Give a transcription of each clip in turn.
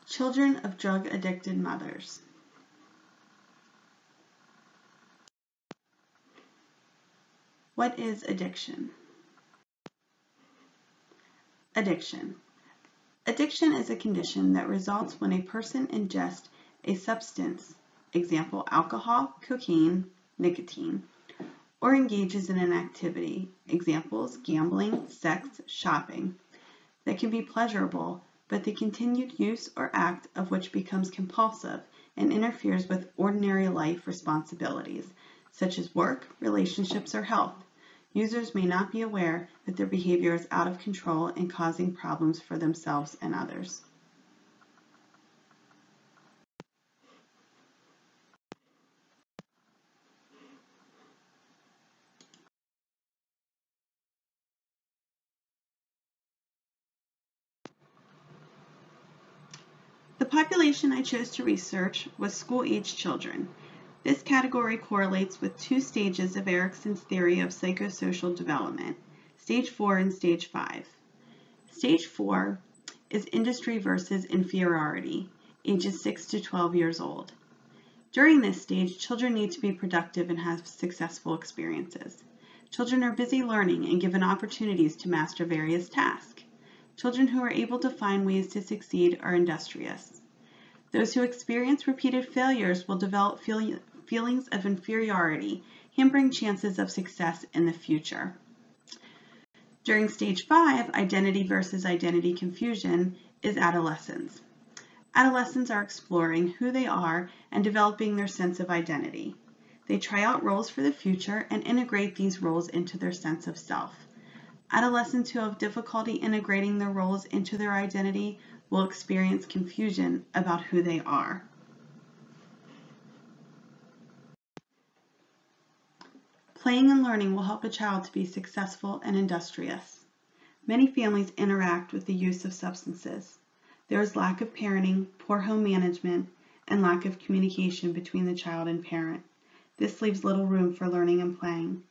Children of drug-addicted mothers. What is addiction? Addiction. Addiction is a condition that results when a person ingests a substance, example alcohol, cocaine, nicotine, or engages in an activity, examples gambling, sex, shopping, that can be pleasurable, but the continued use or act of which becomes compulsive and interferes with ordinary life responsibilities, such as work, relationships, or health. Users may not be aware that their behavior is out of control and causing problems for themselves and others. The population I chose to research was school-aged children. This category correlates with two stages of Erikson's theory of psychosocial development, Stage 4 and Stage 5. Stage 4 is industry versus inferiority, ages 6 to 12 years old. During this stage, children need to be productive and have successful experiences. Children are busy learning and given opportunities to master various tasks. Children who are able to find ways to succeed are industrious. Those who experience repeated failures will develop feelings of inferiority, hampering chances of success in the future. During Stage 5, identity versus identity confusion is adolescence. Adolescents are exploring who they are and developing their sense of identity. They try out roles for the future and integrate these roles into their sense of self. Adolescents who have difficulty integrating their roles into their identity will experience confusion about who they are. Playing and learning will help a child to be successful and industrious. Many families interact with the use of substances. There is lack of parenting, poor home management, and lack of communication between the child and parent. This leaves little room for learning and playing.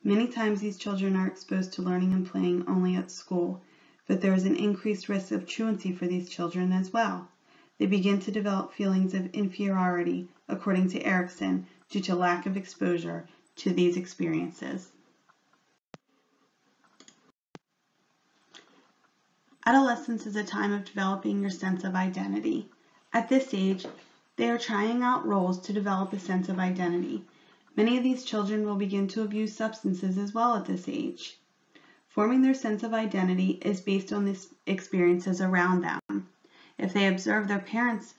Many times these children are exposed to learning and playing only at school, but there is an increased risk of truancy for these children as well. They begin to develop feelings of inferiority, according to Erikson, due to lack of exposure to these experiences. Adolescence is a time of developing your sense of identity. At this age, they are trying out roles to develop a sense of identity. Many of these children will begin to abuse substances as well at this age. Forming their sense of identity is based on the experiences around them. If they observe their parents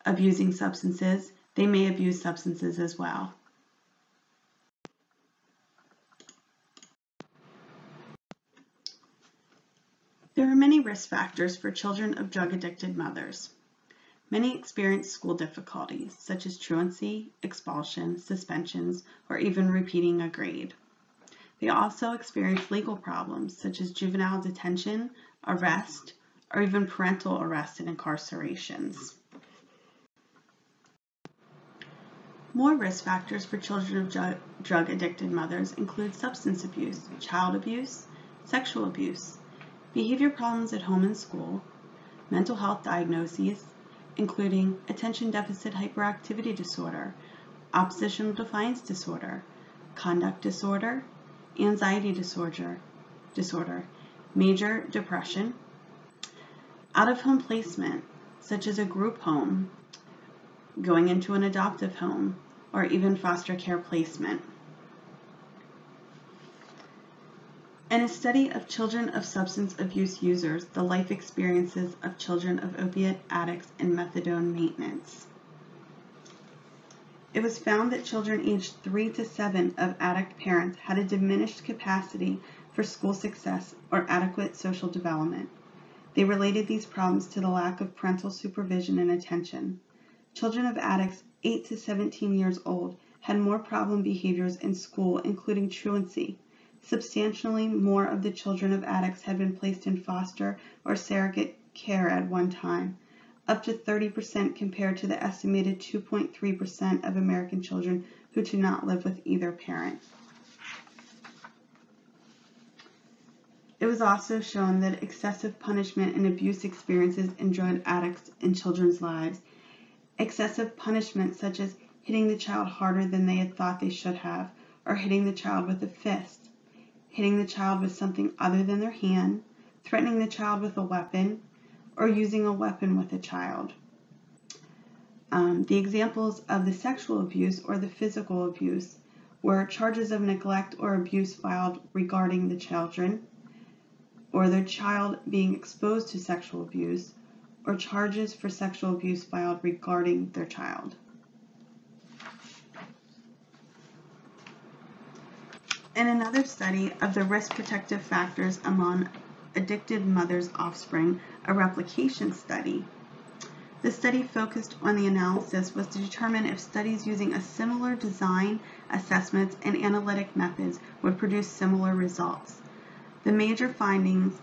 abusing substances, they may abuse substances as well. There are many risk factors for children of drug-addicted mothers. Many experience school difficulties, such as truancy, expulsion, suspensions, or even repeating a grade. They also experience legal problems, such as juvenile detention, arrest, or even parental arrest and incarcerations. More risk factors for children of drug-addicted mothers include substance abuse, child abuse, sexual abuse, behavior problems at home and school, mental health diagnoses, including attention deficit hyperactivity disorder, oppositional defiance disorder, conduct disorder, anxiety disorder, major depression, out-of-home placement, such as a group home, going into an adoptive home, or even foster care placement. In a study of children of substance abuse users, the life experiences of children of opiate addicts and methadone maintenance. It was found that children aged 3 to 7 of addict parents had a diminished capacity for school success or adequate social development. They related these problems to the lack of parental supervision and attention. Children of addicts 8 to 17 years old had more problem behaviors in school, including truancy. Substantially more of the children of addicts had been placed in foster or surrogate care at one time, up to 30% compared to the estimated 2.3% of American children who do not live with either parent. It was also shown that excessive punishment and abuse experiences in drug addicts in children's lives. Excessive punishment such as hitting the child harder than they had thought they should have, or hitting the child with a fist, hitting the child with something other than their hand, threatening the child with a weapon, or using a weapon with a child. The examples of the sexual abuse or the physical abuse were charges of neglect or abuse filed regarding the children, or their child being exposed to sexual abuse, or charges for sexual abuse filed regarding their child. In another study of the risk protective factors among addicted mothers' offspring, a replication study, the study focused on the analysis was to determine if studies using a similar design, assessments, and analytic methods would produce similar results. The major findings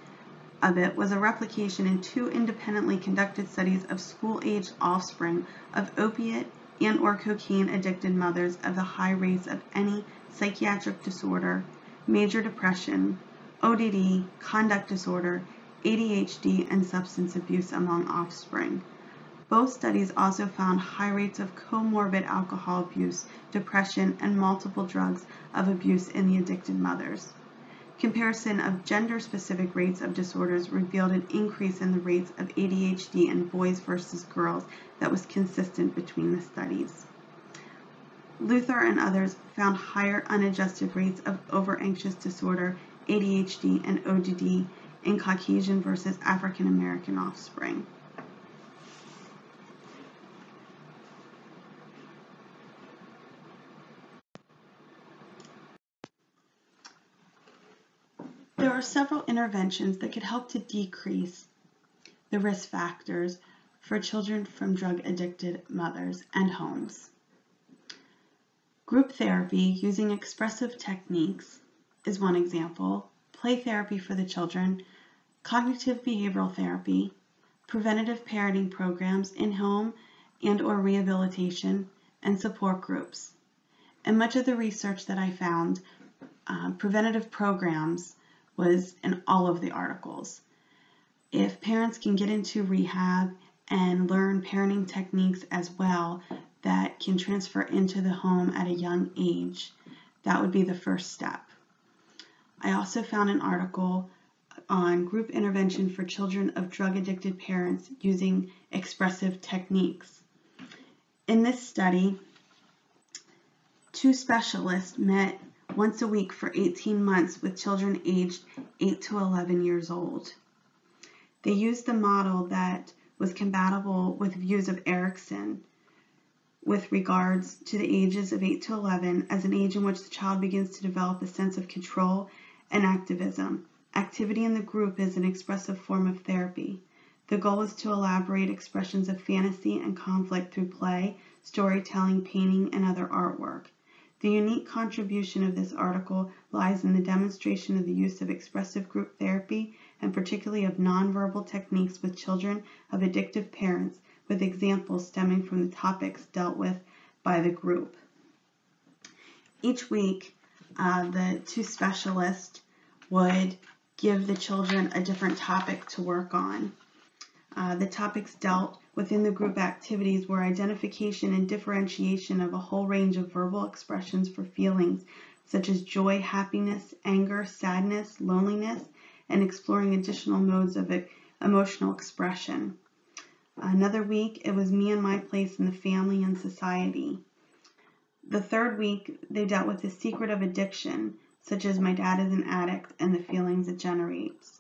of it was a replication in 2 independently conducted studies of school-aged offspring of opiate and/or cocaine-addicted mothers of the high rates of any psychiatric disorder, major depression, ODD, conduct disorder, ADHD, and substance abuse among offspring. Both studies also found high rates of comorbid alcohol abuse, depression, and multiple drugs of abuse in the addicted mothers. Comparison of gender-specific rates of disorders revealed an increase in the rates of ADHD in boys versus girls that was consistent between the studies. Luther and others found higher unadjusted rates of over-anxious disorder, ADHD, and ODD in Caucasian versus African American offspring. There are several interventions that could help to decrease the risk factors for children from drug-addicted mothers and homes. Group therapy using expressive techniques is one example, play therapy for the children, cognitive behavioral therapy, preventative parenting programs in-home and/or rehabilitation, and support groups. And much of the research that I found, preventative programs was in all of the articles. If parents can get into rehab and learn parenting techniques as well that can transfer into the home at a young age, that would be the first step. I also found an article on group intervention for children of drug-addicted parents using expressive techniques. In this study, 2 specialists met once a week for 18 months with children aged 8 to 11 years old. They used the model that was compatible with views of Erikson with regards to the ages of 8 to 11 as an age in which the child begins to develop a sense of control and activism. Activity in the group is an expressive form of therapy. The goal is to elaborate expressions of fantasy and conflict through play, storytelling, painting, and other artwork. The unique contribution of this article lies in the demonstration of the use of expressive group therapy and particularly of nonverbal techniques with children of addictive parents, with examples stemming from the topics dealt with by the group. Each week, the 2 specialists would give the children a different topic to work on. The topics dealt within the group activities were identification and differentiation of a whole range of verbal expressions for feelings such as joy, happiness, anger, sadness, loneliness, and exploring additional modes of emotional expression. Another week, it was me and my place in the family and society. The 3rd week, they dealt with the secret of addiction, such as my dad is an addict and the feelings it generates.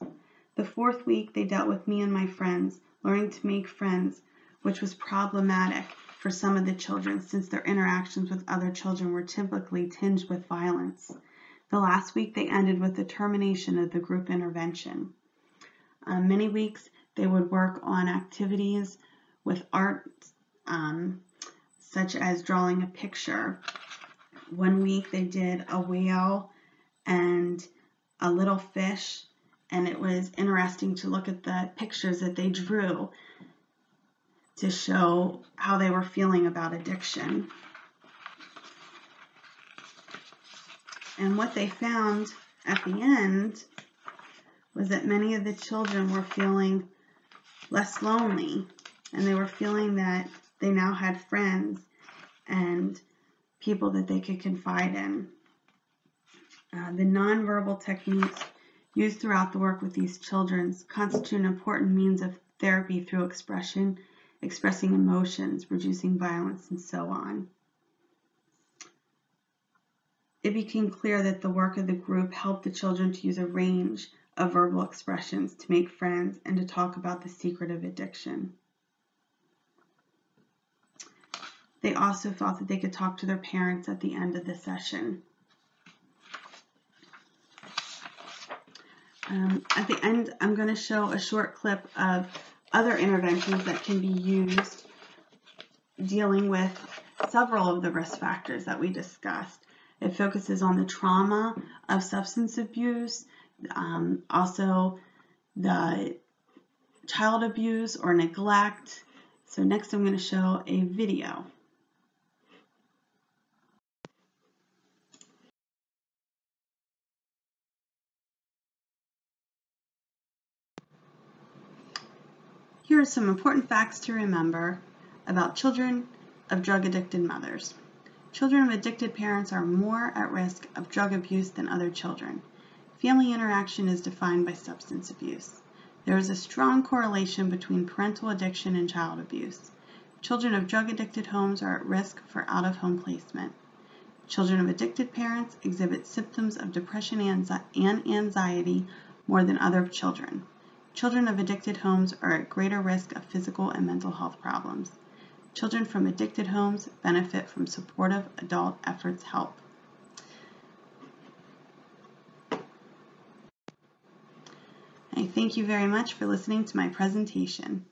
The 4th week, they dealt with me and my friends, learning to make friends, which was problematic for some of the children since their interactions with other children were typically tinged with violence. The last week, they ended with the termination of the group intervention. Many weeks, they would work on activities with art, such as drawing a picture. One week, they did a whale and a little fish, and it was interesting to look at the pictures that they drew to show how they were feeling about addiction. And what they found at the end was that many of the children were feeling less lonely, and they were feeling that they now had friends and people that they could confide in. The nonverbal techniques used throughout the work with these children constitute an important means of therapy through expression, expressing emotions, reducing violence, and so on. It became clear that the work of the group helped the children to use a range of verbal expressions to make friends and to talk about the secret of addiction. They also thought that they could talk to their parents at the end of the session. At the end, I'm going to show a short clip of other interventions that can be used dealing with several of the risk factors that we discussed. It focuses on the trauma of substance abuse, also the child abuse or neglect. So next I'm going to show a video. Here are some important facts to remember about children of drug-addicted mothers. Children of addicted parents are more at risk of drug abuse than other children. Family interaction is defined by substance abuse. There is a strong correlation between parental addiction and child abuse. Children of drug-addicted homes are at risk for out-of-home placement. Children of addicted parents exhibit symptoms of depression and anxiety more than other children. Children of addicted homes are at greater risk of physical and mental health problems. Children from addicted homes benefit from supportive adult efforts help. I thank you very much for listening to my presentation.